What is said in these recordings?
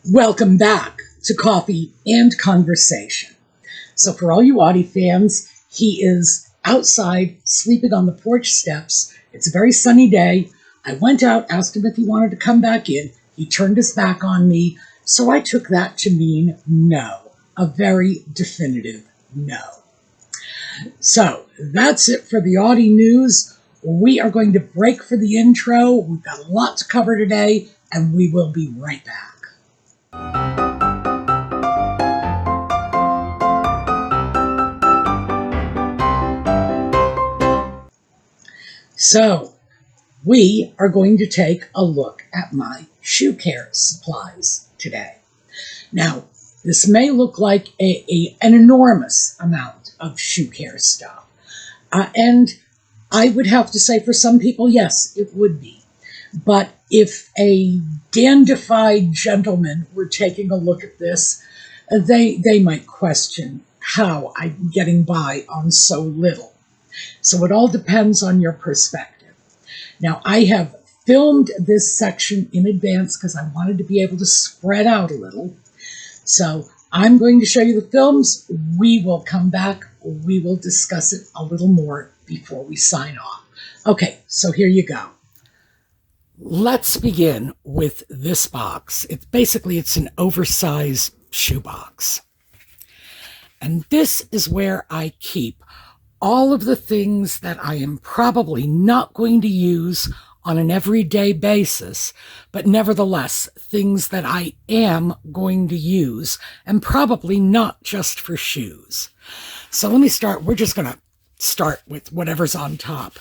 Welcome back to Coffee and Conversation. So for all you Audie fans, he is outside sleeping on the porch steps. It's a very sunny day. I went out, asked him if he wanted to come back in. He turned his back on me, so I took that to mean no, a very definitive no. So that's it for the Audie news. We are going to break for the intro. We've got a lot to cover today, and we will be right back. So, we are going to take a look at my shoe care supplies today. Now, this may look like an enormous amount of shoe care stuff. And I would have to say for some people, yes, it would be. But if a dandified gentleman were taking a look at this, they might question how I'm getting by on so little. So it all depends on your perspective. Now, I have filmed this section in advance because I wanted to be able to spread out a little. So I'm going to show you the films. We will come back. We will discuss it a little more before we sign off. Okay, so here you go. Let's begin with this box. It's an oversized shoe box. And this is where I keep all of the things that I am probably not going to use on an everyday basis, but nevertheless, things that I am going to use, and probably not just for shoes. So let me start. We're just going to start with whatever's on top.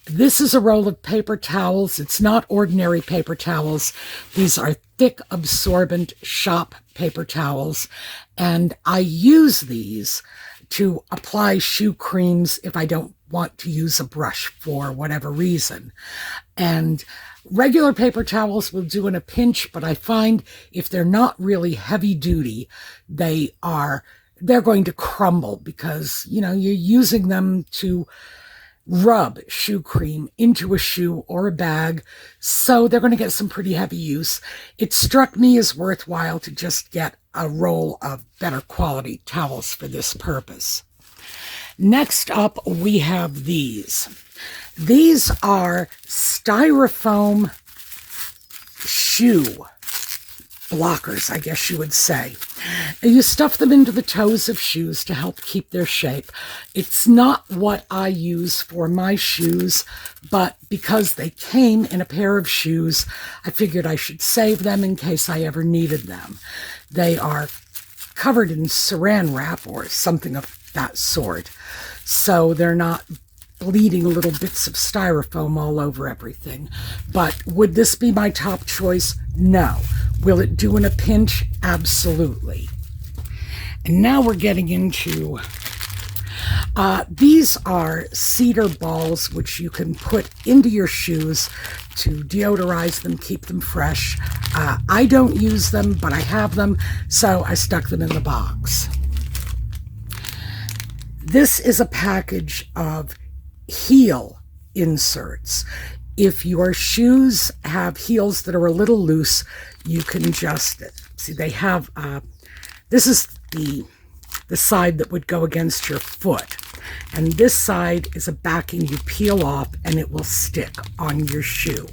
This is a roll of paper towels. It's not ordinary paper towels. These are thick, absorbent shop paper towels, and I use these to apply shoe creams if I don't want to use a brush for whatever reason. And regular paper towels will do in a pinch, but I find if they're not really heavy duty, they're going to crumble because, you're using them to rub shoe cream into a shoe or a bag, so they're going to get some pretty heavy use. It struck me as worthwhile to just get a roll of better quality towels for this purpose. Next up, we have these. These are styrofoam shoe blockers, I guess you would say. You stuff them into the toes of shoes to help keep their shape. It's not what I use for my shoes, but because they came in a pair of shoes, I figured I should save them in case I ever needed them. They are covered in saran wrap or something of that sort, so they're not bleeding little bits of styrofoam all over everything. But would this be my top choice? No. Will it do in a pinch? Absolutely. And now we're getting into, these are cedar balls, which you can put into your shoes to deodorize them, keep them fresh. I don't use them, but I have them, so I stuck them in the box. This is a package of heel inserts. If your shoes have heels that are a little loose, you can just see they have this is the side that would go against your foot, and this side is a backing you peel off and it will stick on your shoe.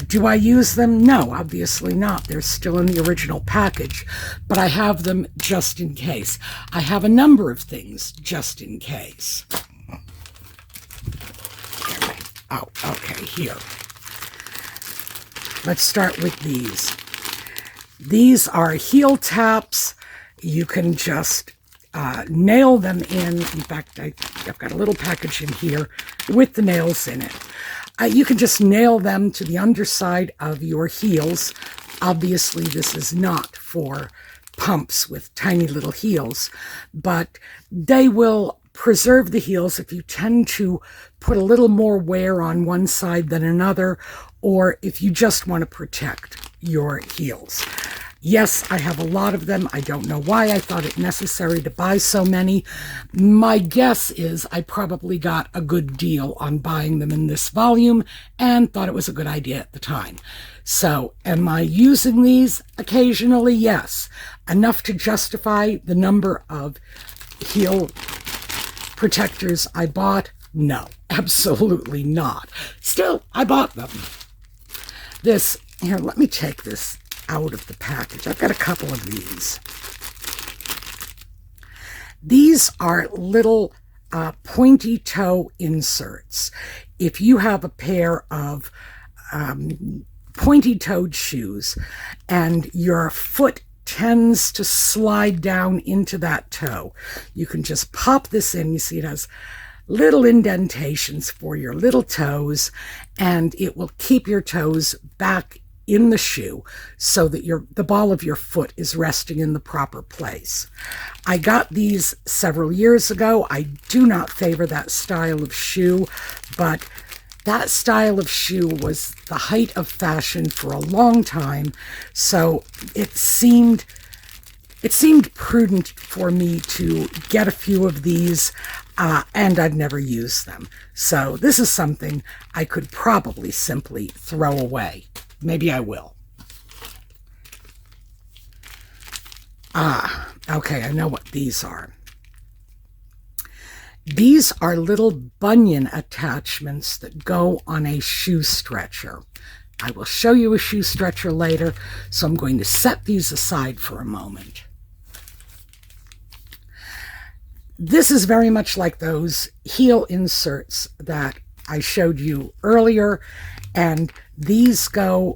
Do I use them? No, obviously not. They're still in the original package, but I have them just in case. I have a number of things just in case. Oh, okay, here. Let's start with these. These are heel taps. You can just nail them in. In fact, I've got a little package in here with the nails in it. You can just nail them to the underside of your heels. Obviously, this is not for pumps with tiny little heels, but they will preserve the heels if you tend to put a little more wear on one side than another, or if you just want to protect your heels. Yes, I have a lot of them. I don't know why I thought it necessary to buy so many. My guess is I probably got a good deal on buying them in this volume and thought it was a good idea at the time. So, am I using these occasionally? Yes. Enough to justify the number of heel protectors I bought? No, absolutely not. Still, I bought them. Here, let me take this out of the package. I've got a couple of these. These are little pointy toe inserts. If you have a pair of pointy-toed shoes and your foot tends to slide down into that toe, you can just pop this in. You see it has little indentations for your little toes, and it will keep your toes back in the shoe so that the ball of your foot is resting in the proper place. I got these several years ago. I do not favor that style of shoe, but that style of shoe was the height of fashion for a long time, so it seemed prudent for me to get a few of these, and I've never used them. So this is something I could probably simply throw away. Maybe I will. Okay, I know what these are. These are little bunion attachments that go on a shoe stretcher. I will show you a shoe stretcher later, so I'm going to set these aside for a moment. This is very much like those heel inserts that I showed you earlier, and these go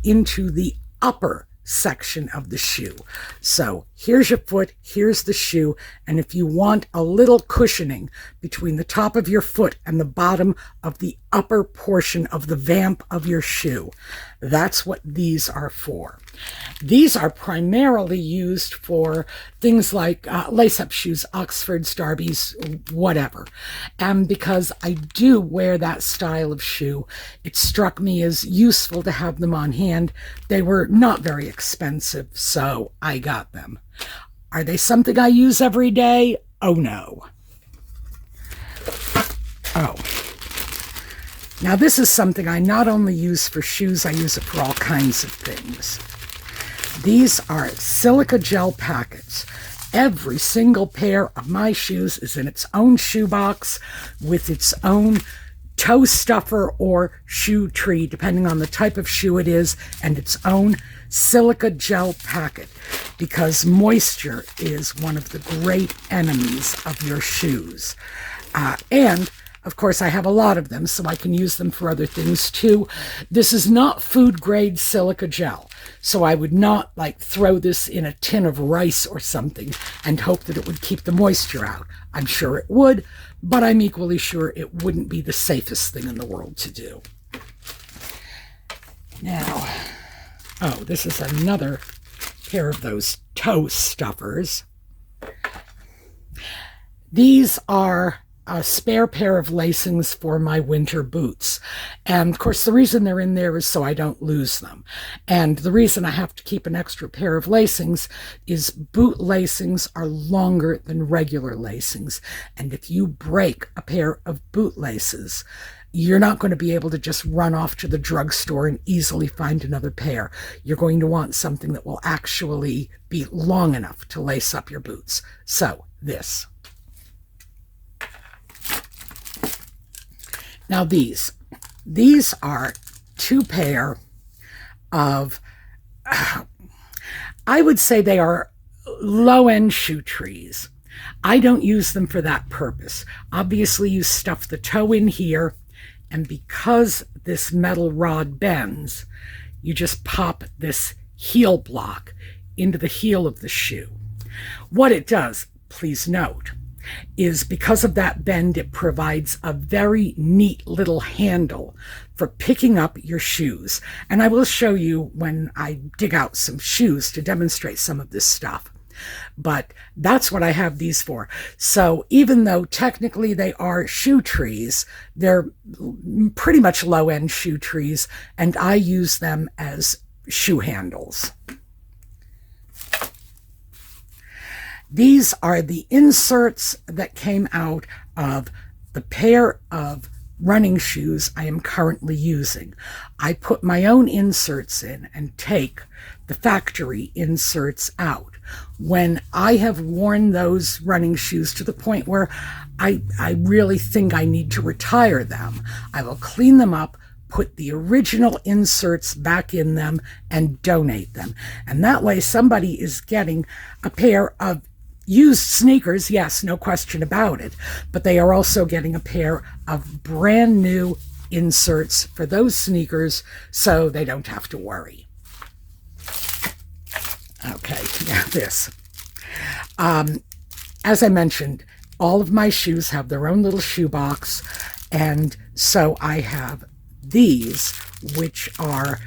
into the upper section of the shoe. So here's your foot, here's the shoe, and if you want a little cushioning between the top of your foot and the bottom of the upper portion of the vamp of your shoe, that's what these are for. These are primarily used for things like lace-up shoes, Oxfords, Darbys, whatever. And because I do wear that style of shoe, it struck me as useful to have them on hand. They were not very expensive, so I got them. Are they something I use every day? Oh, no. Oh. Now, this is something I not only use for shoes, I use it for all kinds of things. These are silica gel packets. Every single pair of my shoes is in its own shoebox with its own toe stuffer or shoe tree, depending on the type of shoe it is, and its own silica gel packet, because moisture is one of the great enemies of your shoes. And of course, I have a lot of them, so I can use them for other things too. This is not food-grade silica gel, so I would not throw this in a tin of rice or something and hope that it would keep the moisture out. I'm sure it would, but I'm equally sure it wouldn't be the safest thing in the world to do. Now, this is another pair of those toe stuffers. These are a spare pair of lacings for my winter boots. And of course, the reason they're in there is so I don't lose them. And the reason I have to keep an extra pair of lacings is boot lacings are longer than regular lacings. And if you break a pair of boot laces, you're not going to be able to just run off to the drugstore and easily find another pair. You're going to want something that will actually be long enough to lace up your boots. So, this. Now these are two pair of, I would say they are low-end shoe trees. I don't use them for that purpose. Obviously, you stuff the toe in here, and because this metal rod bends, you just pop this heel block into the heel of the shoe. What it does, please note, is because of that bend, it provides a very neat little handle for picking up your shoes. And I will show you when I dig out some shoes to demonstrate some of this stuff. But that's what I have these for. So even though technically they are shoe trees, they're pretty much low-end shoe trees, and I use them as shoe handles. These are the inserts that came out of the pair of running shoes I am currently using. I put my own inserts in and take the factory inserts out. When I have worn those running shoes to the point where I really think I need to retire them, I will clean them up, put the original inserts back in them, and donate them. And that way somebody is getting a pair of used sneakers, yes, no question about it, but they are also getting a pair of brand new inserts for those sneakers so they don't have to worry. Okay, now this. As I mentioned, all of my shoes have their own little shoe box, and so I have these, which are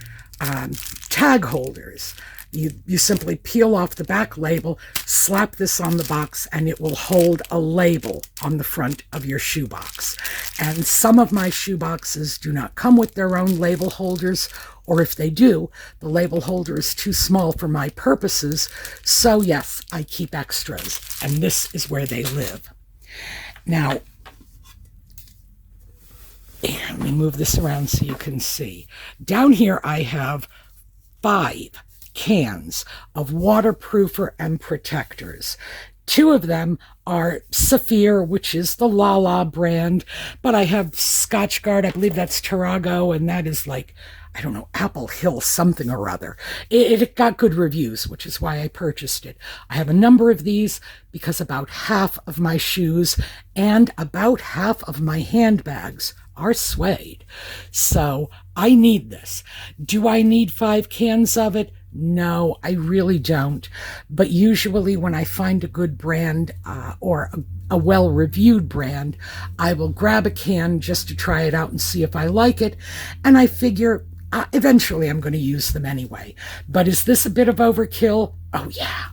tag holders. You simply peel off the back label, slap this on the box, and it will hold a label on the front of your shoebox. And some of my shoe boxes do not come with their own label holders, or if they do, the label holder is too small for my purposes. So yes, I keep extras, and this is where they live. Now, let me move this around so you can see. Down here I have 5 cans of waterproofer and protectors. 2 of them are Saphir, which is the Lala brand, but I have Scotchgard, I believe that's Tarago, and that is like, I don't know, Apple Hill something or other. It got good reviews, which is why I purchased it. I have a number of these because about half of my shoes and about half of my handbags are suede. So I need this. Do I need 5 cans of it? No, I really don't. But usually when I find a good brand or a well-reviewed brand, I will grab a can just to try it out and see if I like it. And I figure eventually I'm going to use them anyway. But is this a bit of overkill? Oh, yeah.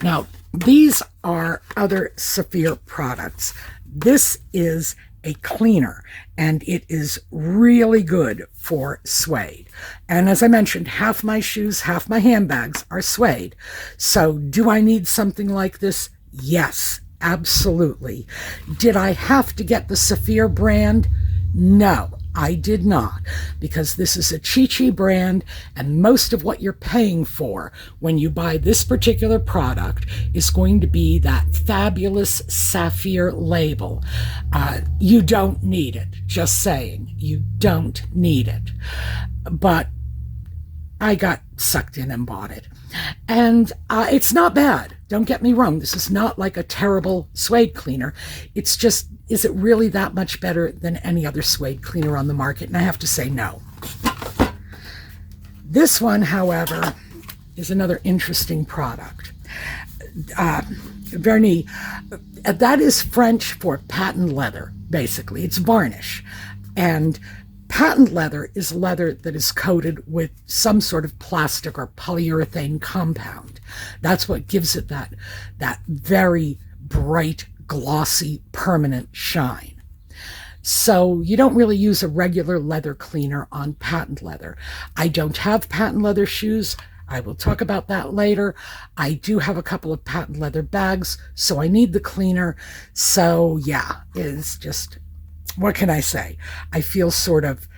Now, these are other Saphir products. This is a cleaner, and it is really good for suede. And as I mentioned, half my shoes, half my handbags are suede. So do I need something like this? Yes, absolutely. Did I have to get the Saphir brand? No, I did not, because this is a Chi-Chi brand, and most of what you're paying for when you buy this particular product is going to be that fabulous sapphire label. You don't need it, just saying. You don't need it. But I got sucked in and bought it. And it's not bad. Don't get me wrong. This is not like a terrible suede cleaner. It's just, is it really that much better than any other suede cleaner on the market? And I have to say no. This one, however, is another interesting product. Vernis, that is French for patent leather, basically. It's varnish. And patent leather is leather that is coated with some sort of plastic or polyurethane compound. That's what gives it that very bright, glossy, permanent shine. So you don't really use a regular leather cleaner on patent leather. I don't have patent leather shoes. I will talk about that later. I do have a couple of patent leather bags, so I need the cleaner. So yeah, it's just, what can I say? I feel sort of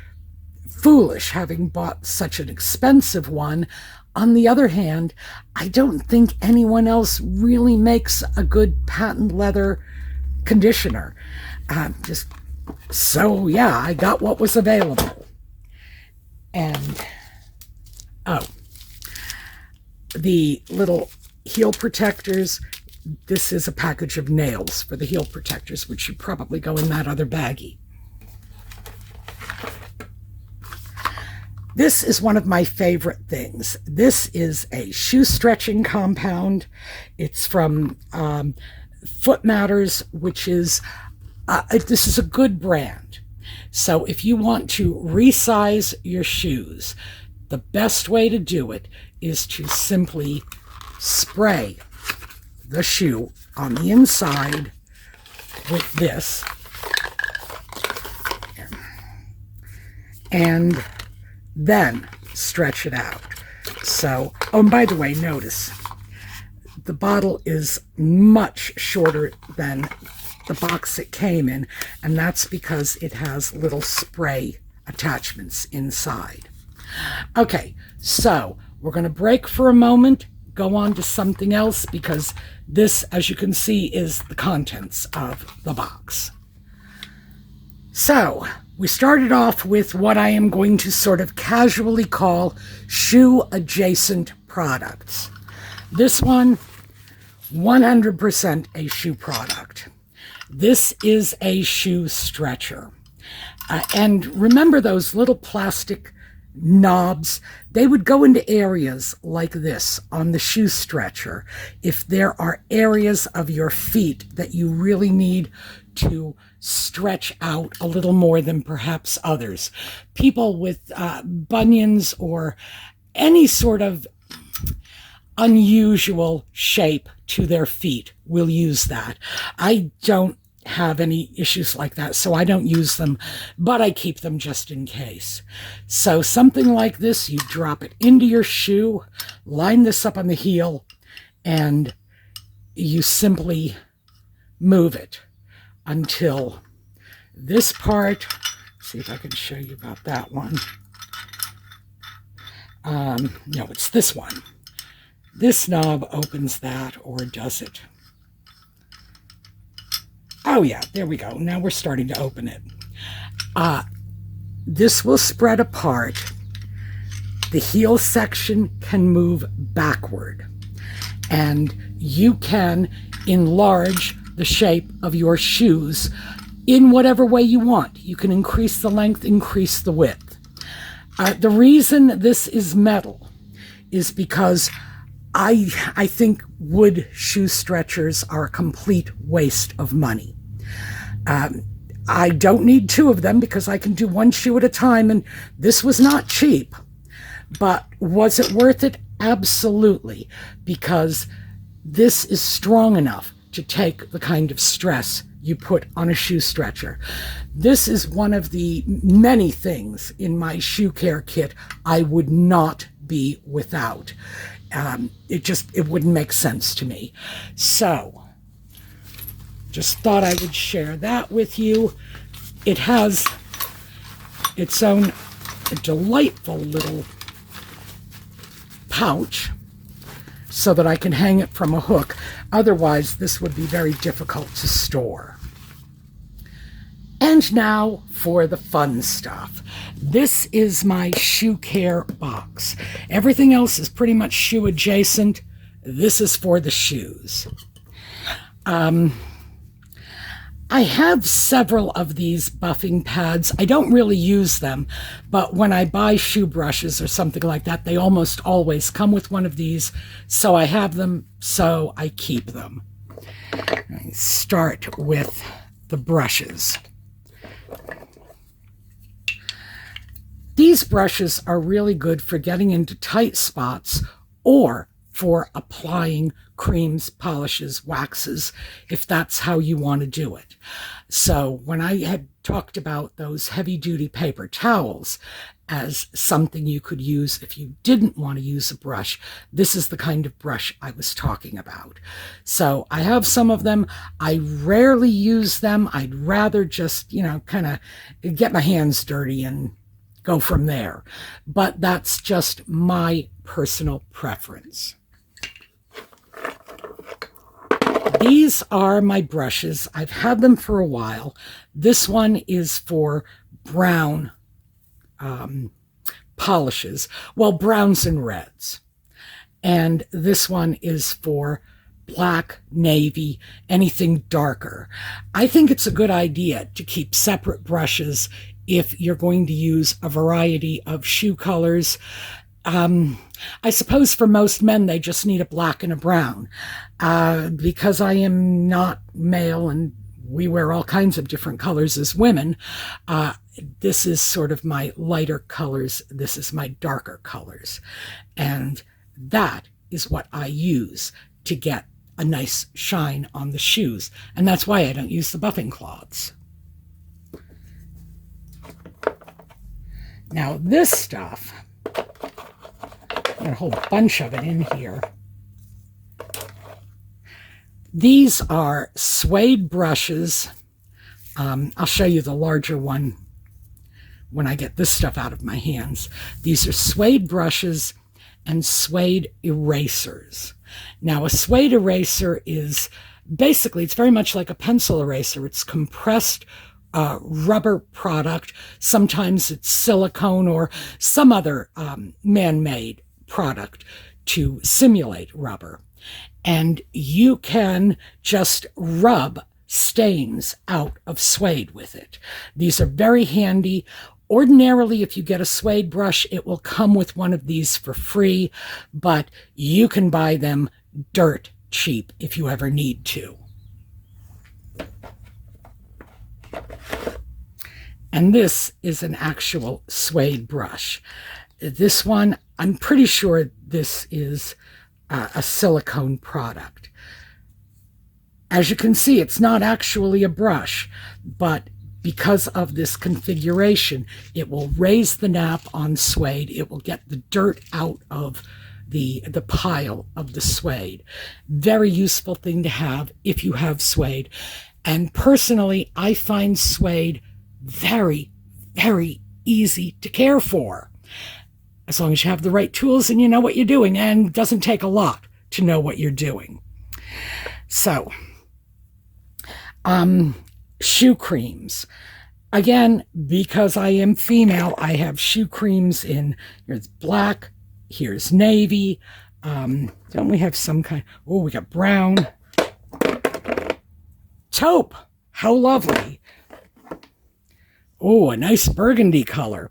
foolish having bought such an expensive one. On the other hand, I don't think anyone else really makes a good patent leather conditioner. So yeah, I got what was available. And, the little heel protectors. This is a package of nails for the heel protectors, which should probably go in that other baggie. This is one of my favorite things. This is a shoe stretching compound. It's from Foot Matters, which is, this is a good brand. So if you want to resize your shoes, the best way to do it is to simply spray the shoe on the inside with this, and then stretch it out. So, oh, and by the way, notice the bottle is much shorter than the box it came in, and that's because it has little spray attachments inside. Okay, so we're going to break for a moment, go on to something else, because this, as you can see, is the contents of the box. So we started off with what I am going to sort of casually call shoe adjacent products. This one, 100% a shoe product. This is a shoe stretcher. And remember those little plastic knobs? They would go into areas like this on the shoe stretcher if there are areas of your feet that you really need to stretch out a little more than perhaps others. People with bunions or any sort of unusual shape to their feet will use that. I don't have any issues like that, so I don't use them, but I keep them just in case. So something like this, you drop it into your shoe, line this up on the heel, and you simply move it until this part, see if I can show you about that one. No, it's this one. This knob opens that, or does it? Oh yeah, there we go. Now we're starting to open it. This will spread apart. The heel section can move backward, and you can enlarge the shape of your shoes in whatever way you want. You can increase the length, increase the width. The reason this is metal is because I think wood shoe stretchers are a complete waste of money. I don't need two of them because I can do one shoe at a time, and this was not cheap. But was it worth it? Absolutely, because this is strong enough to take the kind of stress you put on a shoe stretcher. This is one of the many things in my shoe care kit I would not be without. It wouldn't make sense to me. So, just thought I would share that with you. It has its own delightful little pouch so that I can hang it from a hook. Otherwise, this would be very difficult to store. And now for the fun stuff. This is my shoe care box. Everything else is pretty much shoe adjacent. This is for the shoes. I have several of these buffing pads. I don't really use them, but when I buy shoe brushes or something like that, they almost always come with one of these. So I have them, so I keep them. I start with the brushes. These brushes are really good for getting into tight spots or for applying creams, polishes, waxes, if that's how you want to do it. So when I had talked about those heavy-duty paper towels as something you could use if you didn't want to use a brush, this is the kind of brush I was talking about. So I have some of them. I rarely use them. I'd rather just, kind of get my hands dirty and go from there. But that's just my personal preference. These are my brushes. I've had them for a while. This one is for brown polishes. Well, browns and reds. And this one is for black, navy, anything darker. I think it's a good idea to keep separate brushes if you're going to use a variety of shoe colors. I suppose for most men, they just need a black and a brown. Because I am not male and we wear all kinds of different colors as women, this is sort of my lighter colors. This is my darker colors. And that is what I use to get a nice shine on the shoes. And that's why I don't use the buffing cloths. Now this stuff, got a whole bunch of it in here. These are suede brushes. I'll show you the larger one when I get this stuff out of my hands. These are suede brushes and suede erasers. Now, a suede eraser is basically, it's very much like a pencil eraser. It's compressed rubber product. Sometimes it's silicone or some other man-made product to simulate rubber. And you can just rub stains out of suede with it. These are very handy. Ordinarily, if you get a suede brush, it will come with one of these for free, but you can buy them dirt cheap if you ever need to. And this is an actual suede brush. This one, I'm pretty sure this is a silicone product. As you can see, it's not actually a brush, but because of this configuration, it will raise the nap on suede. It will get the dirt out of the pile of the suede. Very useful thing to have if you have suede. And personally, I find suede very, very easy to care for, as long as you have the right tools and you know what you're doing, and it doesn't take a lot to know what you're doing. So, shoe creams. Again, because I am female, I have shoe creams in, here's black, here's navy. Don't we have some kind, oh, we got brown. Taupe, how lovely. Oh, a nice burgundy color.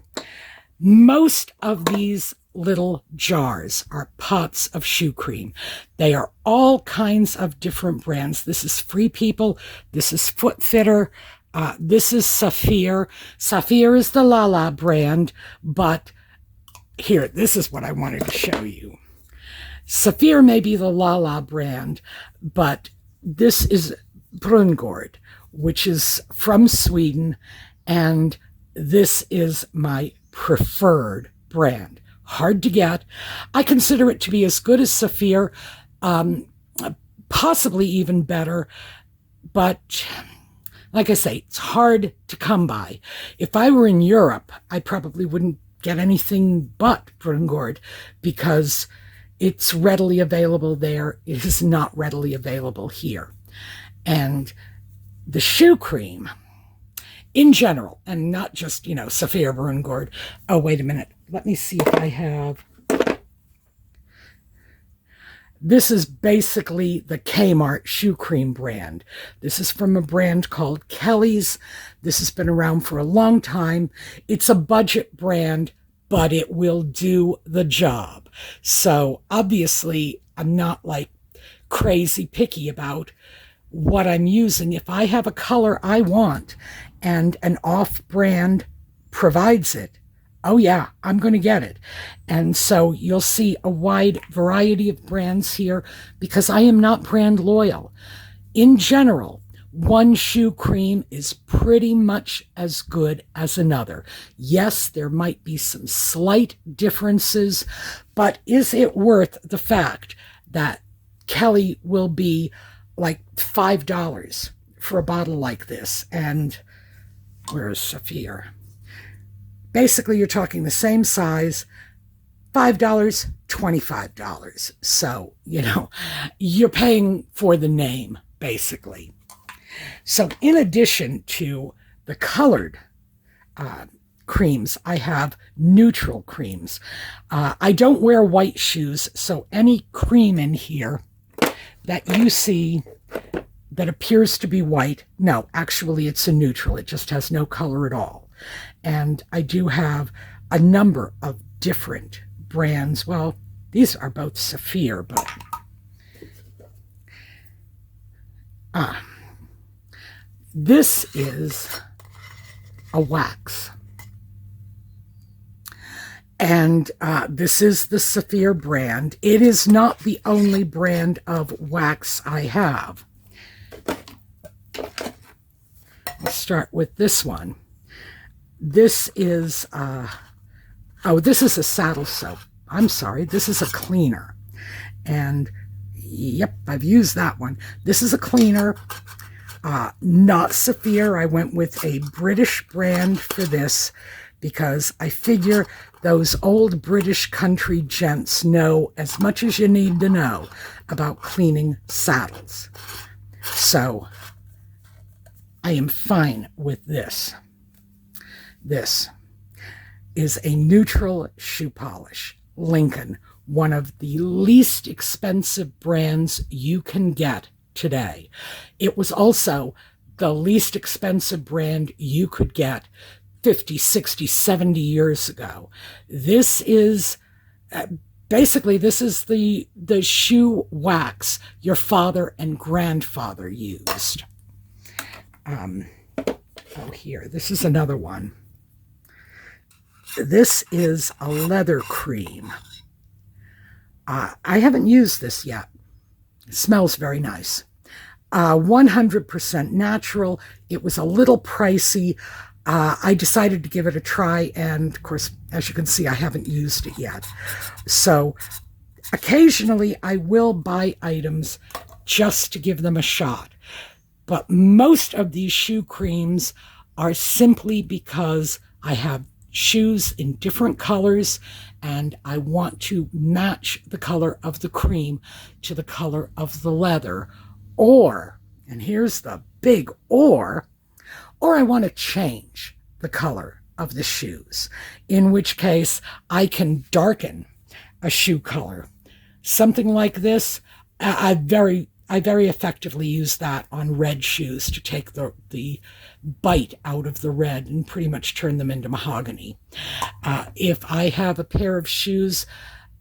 Most of these little jars are pots of shoe cream. They are all kinds of different brands. This is Free People. This is Foot Fitter. This is Saphir. Saphir is the Lala brand, but here, this is what I wanted to show you. Saphir may be the Lala brand, but this is Brungård, which is from Sweden, and this is my preferred brand. Hard to get. I consider it to be as good as Saphir, possibly even better, but like I say, it's hard to come by. If I were in Europe, I probably wouldn't get anything but Brungård because it's readily available there. It is not readily available here. And the shoe cream, in general, and not just, Saphir, Brungård. Oh, wait a minute. Let me see if I have. This is basically the Kmart shoe cream brand. This is from a brand called Kelly's. This has been around for a long time. It's a budget brand, but it will do the job. So obviously, I'm not like crazy picky about what I'm using. If I have a color I want and an off-brand provides it, oh yeah, I'm going to get it. And so you'll see a wide variety of brands here because I am not brand loyal. In general, one shoe cream is pretty much as good as another. Yes, there might be some slight differences, but is it worth the fact that Kelly will be like $5 for a bottle like this? And where's Saphir? Basically, you're talking the same size, $5, $25. So, you're paying for the name, basically. So in addition to the colored creams, I have neutral creams. I don't wear white shoes, so any cream in here that you see that appears to be white, no, actually it's a neutral. It just has no color at all. And I do have a number of different brands. Well, these are both Saphir, but this is a wax. And this is the Saphir brand. It is not the only brand of wax I have. Let's start with this one. This is, this is a saddle soap. I'm sorry, this is a cleaner. And Yep, I've used that one. This is a cleaner, not Saphir. I went with a British brand for this because I figure those old British country gents know as much as you need to know about cleaning saddles. So I am fine with this. This is a neutral shoe polish. Lincoln, one of the least expensive brands you can get today. It was also the least expensive brand you could get 50, 60, 70 years ago. This is basically, this is the shoe wax your father and grandfather used. Here, this is another one. This is a leather cream. I haven't used this yet. It smells very nice. 100% natural. It was a little pricey. I decided to give it a try, and of course, as you can see, I haven't used it yet. So occasionally I will buy items just to give them a shot. But most of these shoe creams are simply because I have shoes in different colors and I want to match the color of the cream to the color of the leather. Or, and here's the big or I want to change the color of the shoes, in which case I can darken a shoe color. Something like this, I very effectively use that on red shoes to take the bite out of the red and pretty much turn them into mahogany. If I have a pair of shoes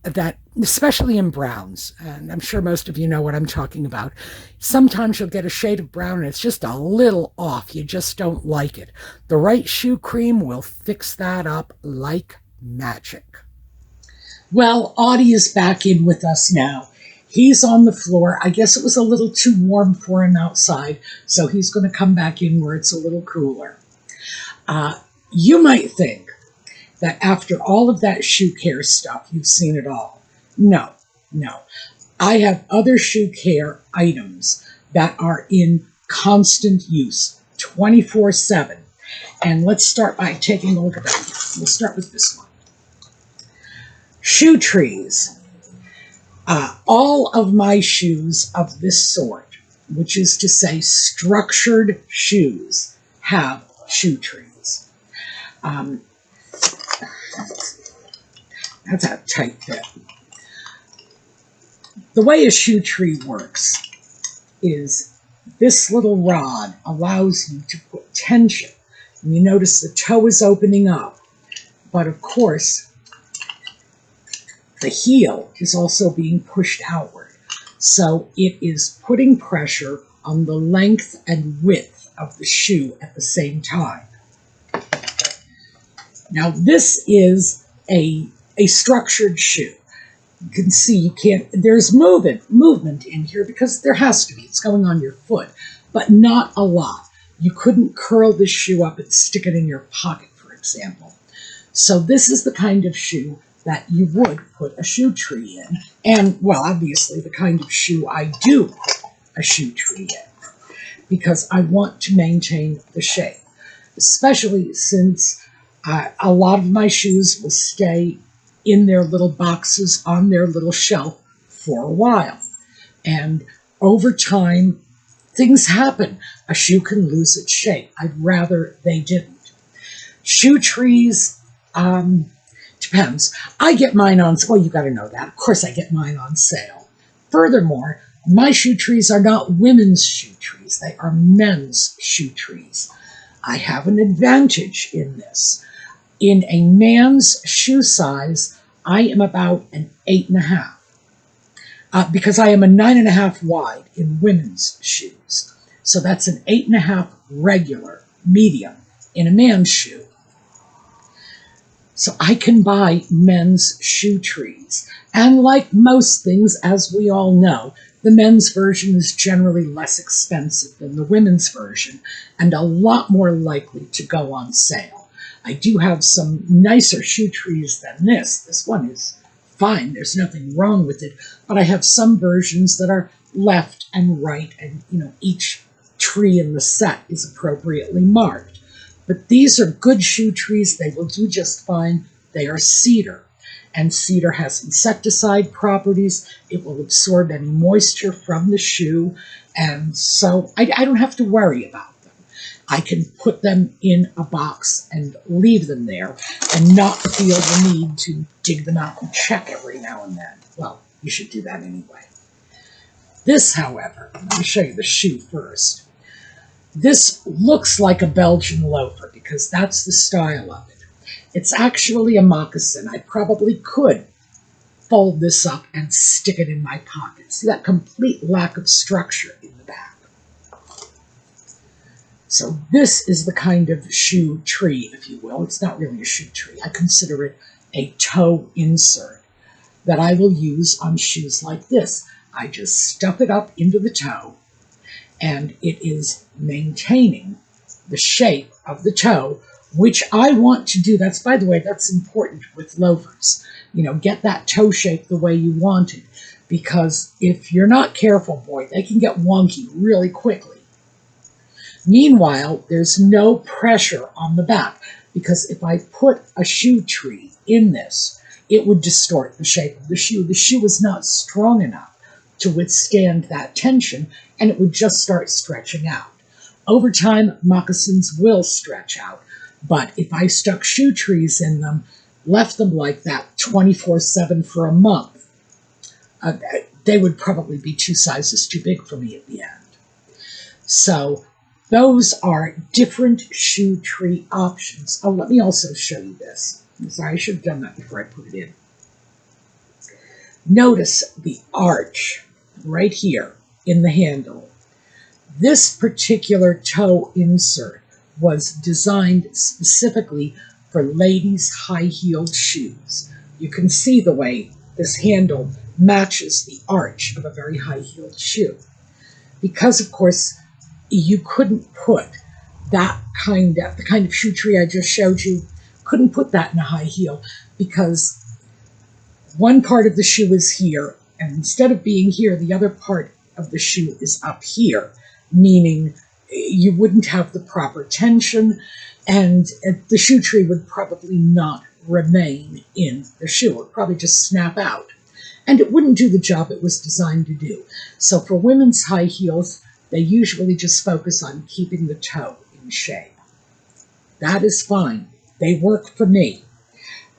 that, especially in browns, and I'm sure most of you know what I'm talking about, sometimes you'll get a shade of brown and it's just a little off. You just don't like it. The right shoe cream will fix that up like magic. Well, Audie is back in with us now. He's on the floor. I guess it was a little too warm for him outside, so he's going to come back in where it's a little cooler. You might think that after all of that shoe care stuff, you've seen it all. No. I have other shoe care items that are in constant use, 24/7. And let's start by taking a look at them. We'll start with this one. Shoe trees. All of my shoes of this sort, which is to say structured shoes, have shoe trees. That's a tight fit. The way a shoe tree works is this little rod allows you to put tension. And you notice the toe is opening up. But of course, the heel is also being pushed outward. So it is putting pressure on the length and width of the shoe at the same time. Now this is a structured shoe. You can see there's movement in here because there has to be. It's going on your foot, but not a lot. You couldn't curl this shoe up and stick it in your pocket, for example. So this is the kind of shoe that you would put a shoe tree in. And, well, obviously the kind of shoe I do put a shoe tree in because I want to maintain the shape, especially since a lot of my shoes will stay in their little boxes on their little shelf for a while. And over time, things happen. A shoe can lose its shape. I'd rather they didn't. Shoe trees, depends. I get mine on, well, you got to know that. Of course I get mine on sale. Furthermore, my shoe trees are not women's shoe trees. They are men's shoe trees. I have an advantage in this. In a man's shoe size, I am about an 8.5 because I am a 9.5 wide in women's shoes. So that's an 8.5 regular, medium, in a man's shoe. So I can buy men's shoe trees. And like most things, as we all know, the men's version is generally less expensive than the women's version and a lot more likely to go on sale. I do have some nicer shoe trees than this. This one is fine. There's nothing wrong with it. But I have some versions that are left and right, and each tree in the set is appropriately marked. But these are good shoe trees. They will do just fine. They are cedar, and cedar has insecticide properties. It will absorb any moisture from the shoe, and so I don't have to worry about them. I can put them in a box and leave them there and not feel the need to dig them out and check every now and then. Well, you should do that anyway. This, however, let me show you the shoe first. This looks like a Belgian loafer because that's the style of it. It's actually a moccasin. I probably could fold this up and stick it in my pocket. See that complete lack of structure in the back. So this is the kind of shoe tree, if you will. It's not really a shoe tree. I consider it a toe insert that I will use on shoes like this. I just stuff it up into the toe, and it is maintaining the shape of the toe, which I want to do. That's, by the way, that's important with loafers. Get that toe shape the way you want it, because if you're not careful, boy, they can get wonky really quickly. Meanwhile, there's no pressure on the back, because if I put a shoe tree in this, it would distort the shape of the shoe. The shoe is not strong enough to withstand that tension, and it would just start stretching out. Over time, moccasins will stretch out, but if I stuck shoe trees in them, left them like that 24/7 for a month, they would probably be 2 sizes too big for me at the end. So those are different shoe tree options. Oh, let me also show you this. I'm sorry, I should have done that before I put it in. Notice the arch right here in the handle. This particular toe insert was designed specifically for ladies' high-heeled shoes. You can see the way this handle matches the arch of a very high-heeled shoe. Because, of course, you couldn't put the kind of shoe tree I just showed you, couldn't put that in a high heel, because one part of the shoe is here, and instead of being here, the other part of the shoe is up here, meaning you wouldn't have the proper tension, and the shoe tree would probably not remain in the shoe. It would probably just snap out, and it wouldn't do the job it was designed to do. So for women's high heels, they usually just focus on keeping the toe in shape. That is fine. They work for me.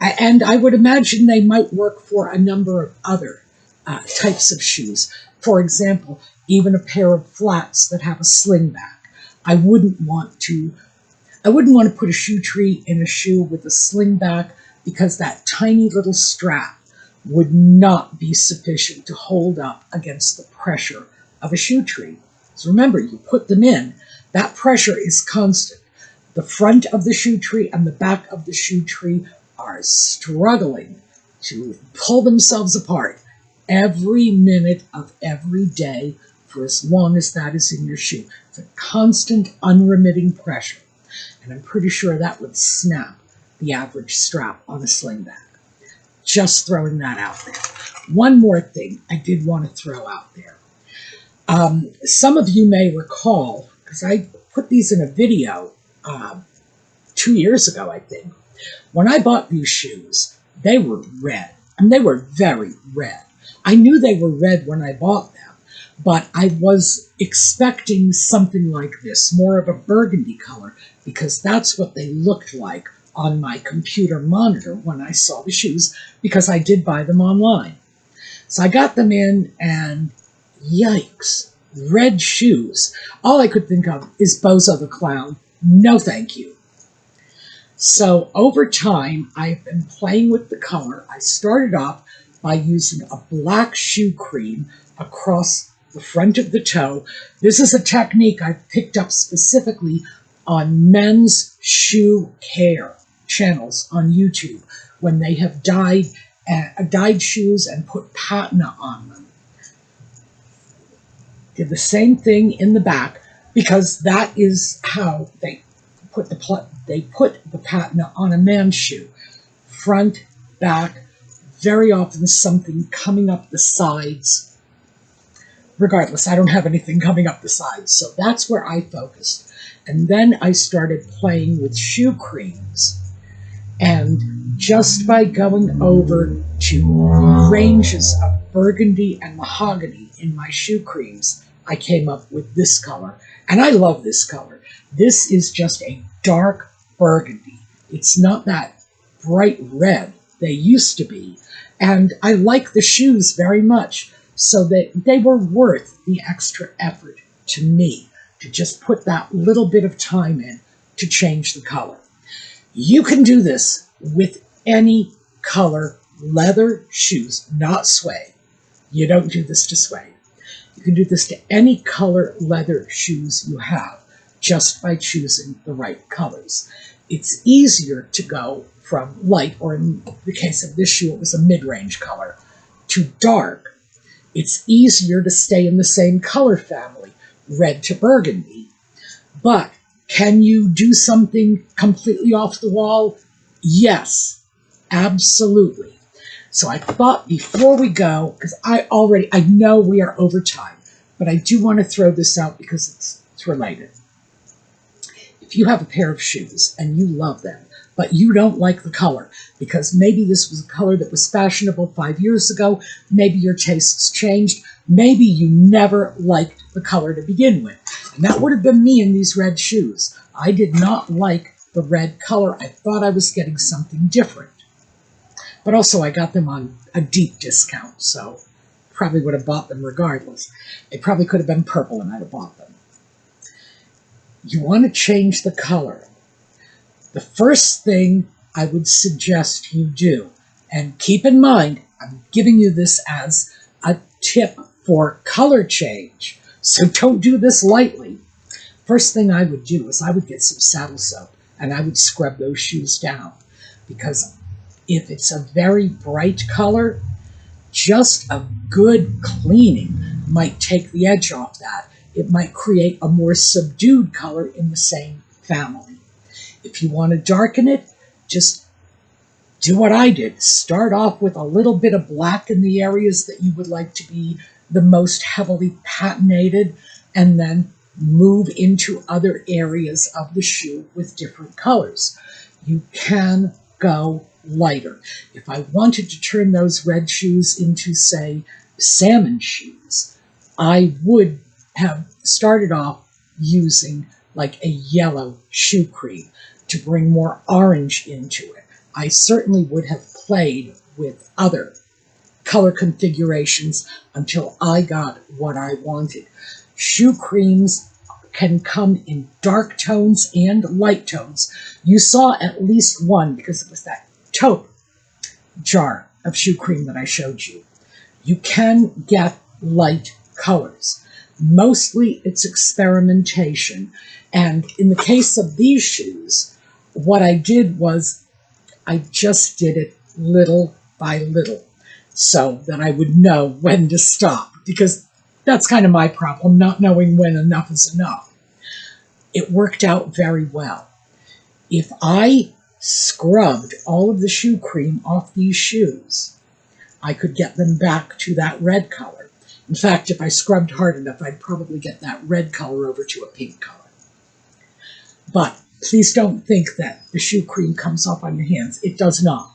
And I would imagine they might work for a number of other types of shoes. For example, even a pair of flats that have a sling back. I wouldn't want to put a shoe tree in a shoe with a sling back, because that tiny little strap would not be sufficient to hold up against the pressure of a shoe tree. So remember, you put them in, that pressure is constant. The front of the shoe tree and the back of the shoe tree are struggling to pull themselves apart every minute of every day for as long as that is in your shoe. It's a constant, unremitting pressure. And I'm pretty sure that would snap the average strap on a sling bag. Just throwing that out there. One more thing I did want to throw out there. Some of you may recall, because I put these in a video 2 years ago, I think. When I bought these shoes, they were red, and they were very red. I knew they were red when I bought them, but I was expecting something like this, more of a burgundy color, because that's what they looked like on my computer monitor when I saw the shoes, because I did buy them online. So I got them in, and yikes, red shoes. All I could think of is Bozo the Clown. No thank you. So over time, I've been playing with the color. I started off by using a black shoe cream across the front of the toe. This is a technique I've picked up specifically on men's shoe care channels on YouTube, when they have dyed shoes and put patina on them. Did the same thing in the back, because that is how they put the patina on a man's shoe. Front, back, very often something coming up the sides. Regardless, I don't have anything coming up the sides, so that's where I focused. And then I started playing with shoe creams. And just by going over to ranges of burgundy and mahogany in my shoe creams, I came up with this color. And I love this color. This is just a dark burgundy. It's not that bright red they used to be. And I like the shoes very much, so that they were worth the extra effort to me to just put that little bit of time in to change the color. You can do this with any color leather shoes, not suede. You don't do this to suede. You can do this to any color leather shoes you have just by choosing the right colors. It's easier to go from light, or in the case of this shoe, it was a mid-range color, to dark. It's easier to stay in the same color family, red to burgundy. But can you do something completely off the wall? Yes, absolutely. So I thought before we go, because I know we are over time, but I do want to throw this out because it's related. If you have a pair of shoes and you love them, but you don't like the color, because maybe this was a color that was fashionable 5 years ago, maybe your tastes changed, maybe you never liked the color to begin with. And that would have been me in these red shoes. I did not like the red color. I thought I was getting something different. But also I got them on a deep discount, so probably would have bought them regardless. They probably could have been purple and I'd have bought them. You want to change the color. The first thing I would suggest you do, and keep in mind, I'm giving you this as a tip for color change, so don't do this lightly. First thing I would do is I would get some saddle soap and I would scrub those shoes down, because if it's a very bright color, just a good cleaning might take the edge off that. It might create a more subdued color in the same family. If you want to darken it, just do what I did. Start off with a little bit of black in the areas that you would like to be the most heavily patinated, and then move into other areas of the shoe with different colors. You can go lighter. If I wanted to turn those red shoes into, say, salmon shoes, I would have started off using like a yellow shoe cream to bring more orange into it. I certainly would have played with other color configurations until I got what I wanted. Shoe creams can come in dark tones and light tones. You saw at least one because it was that tote jar of shoe cream that I showed you. You can get light colors. Mostly it's experimentation. And in the case of these shoes, what I did was I just did it little by little so that I would know when to stop, because that's kind of my problem, not knowing when enough is enough. It worked out very well. If I scrubbed all of the shoe cream off these shoes, I could get them back to that red color. In fact, if I scrubbed hard enough, I'd probably get that red color over to a pink color. But please don't think that the shoe cream comes off on your hands. It does not.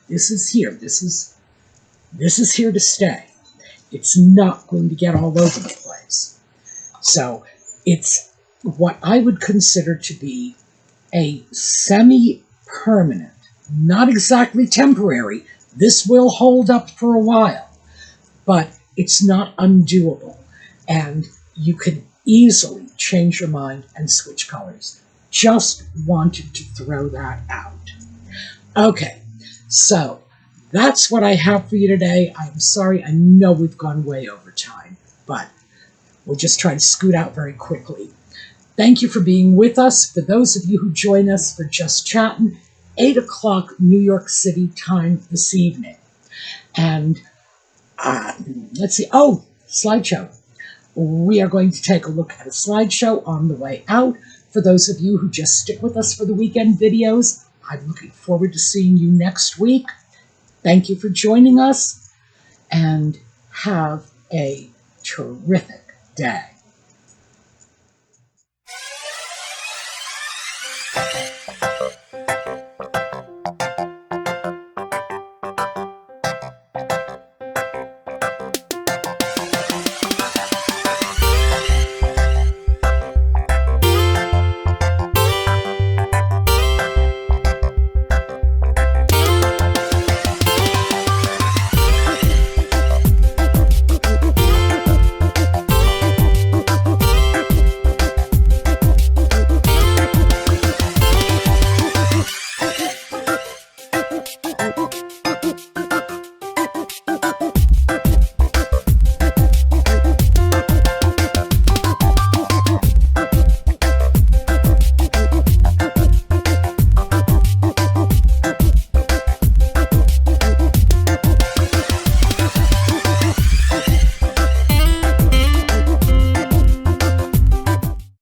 This is here. This is here to stay. It's not going to get all over the place. So it's what I would consider to be a semi-permanent, not exactly temporary. This will hold up for a while, but it's not undoable. And you can easily change your mind and switch colors. Just wanted to throw that out. Okay, so that's what I have for you today. I'm sorry, I know we've gone way over time, but we'll just try to scoot out very quickly. Thank you for being with us. For those of you who join us for Just Chatting, 8 o'clock New York City time this evening. And let's see, slideshow. We are going to take a look at a slideshow on the way out. For those of you who just stick with us for the weekend videos, I'm looking forward to seeing you next week. Thank you for joining us, and have a terrific day.